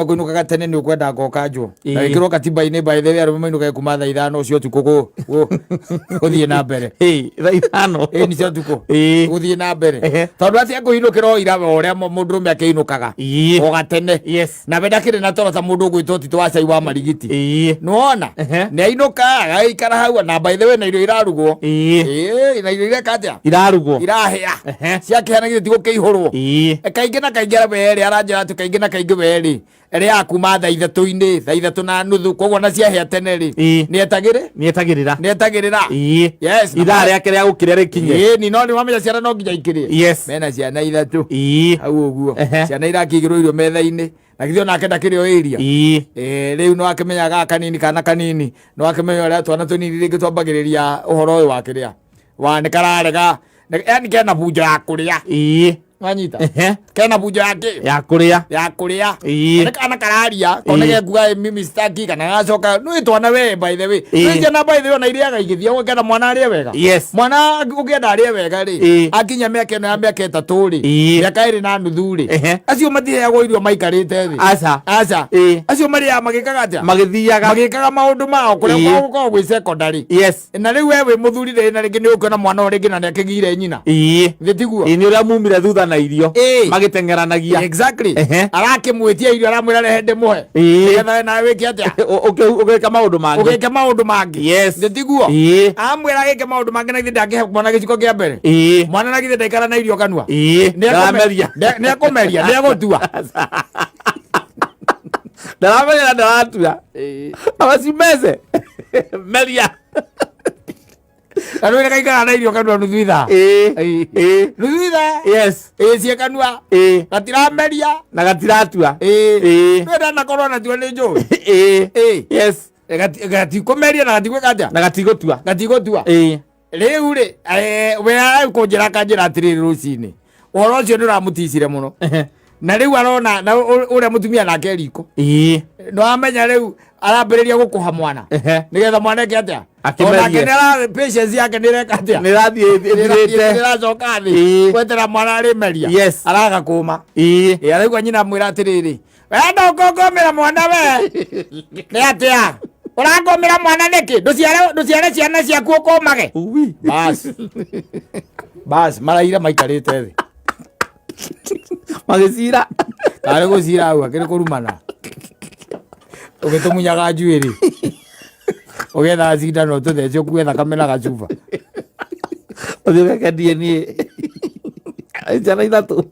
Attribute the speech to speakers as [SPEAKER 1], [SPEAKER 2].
[SPEAKER 1] Makuinuka tene ni ukwenda gokanjwo na ikiro katiba-ini by the way arume mainuka kuma thaa 5 cio tuko guthie na mbere
[SPEAKER 2] thaa 5
[SPEAKER 1] ni cio tuko guthie na mbere tondu atia kuinukira o ira uria mundurume akiinukaga o gatene na benda kire na toro ta mundu gwitwo tito wa cai wa marigiti nuona ni ainuka agaikara hau na by the way na irio irarugwo na irio irekatia irarugwo irahia ciakihanagia tigo kiihurwo kaingi na kaingi araberi aranjira tu kaingi na kaingi beri ere akuma thaa 3 thaa 3 na nuthu koguo na ciahia tene ri ni etagirira yes
[SPEAKER 2] ithaa riake ria gukire rikinye
[SPEAKER 1] ni no ni wamenya ciana no nginya ikirie mena ciana 3 hau uguo ciana irakigirwo irio metha-ini na githio nake ndakirio iria riu no akimenyaga kanini kana kanini no akimenya uria twana tunini ringi twambagiriria uhoro uyu wa kiria wa ni kararega yani kena bunjo ya kuria Wanyita kena bujo yake
[SPEAKER 2] ya kuria
[SPEAKER 1] kana kararia konege kuga mimi staki kana gacoka no itwana we by the way nje na by the way na iriaga igithia gwekana mwana arie wega mwana ugienda arie wega ri akinya meke no meke 3 ri meka iri na nuthu ri acio mathiagwo irio maikarite thi aca acio mari ya magikaga atia magithiaga maundu mao kuria kwa gwi secondary na riu we muthuri ri na ringi ni ukona mwana uri na nekigire nyina thitiguo
[SPEAKER 2] ni uria mumire thutha na irio magitengeranagia
[SPEAKER 1] exactly arakimwitia irio aramwira rehende muhe getha na wiki atia
[SPEAKER 2] ugeka
[SPEAKER 1] maundu mangi nditiguo amwira gike maundu mangi na ndangihe mwana giciko kia mbere mwana na githe ndaikara na irio kanua ni akumeria ni agutua
[SPEAKER 2] ndaratua abacimeze meria
[SPEAKER 1] Anu ina kaika na irio kanua nuthu ithaa nuthu ithaa cie kanua gatirameria
[SPEAKER 2] na gatiratua
[SPEAKER 1] nwenda na korwo na tuo ni njui gatikumeria na gatigwika atia
[SPEAKER 2] na
[SPEAKER 1] gatigotua riu ri we kunjira kanjira atiriri rucini uhoro ucio ni uramuticire muno na riu arona na uria mutumia nake riko no amenya riu arambiriria gukuha mwana nigetha mwana ke atia akenera patience yake nireka atia niracoka thi kwetera mwana arimeria araga kuma araigua nyina mwira atiriri wenda ukongomera mwana we ni atia urangomera mwana niki nduciare ciana ciaku ukomage bas maraira maikarite thi
[SPEAKER 2] magicira
[SPEAKER 1] kare gucira hau akiri kurumana ugitunyaga njuiri ugetha cindano tuthece kuetha kamena gacuba
[SPEAKER 2] uthigeke DNA ciana 3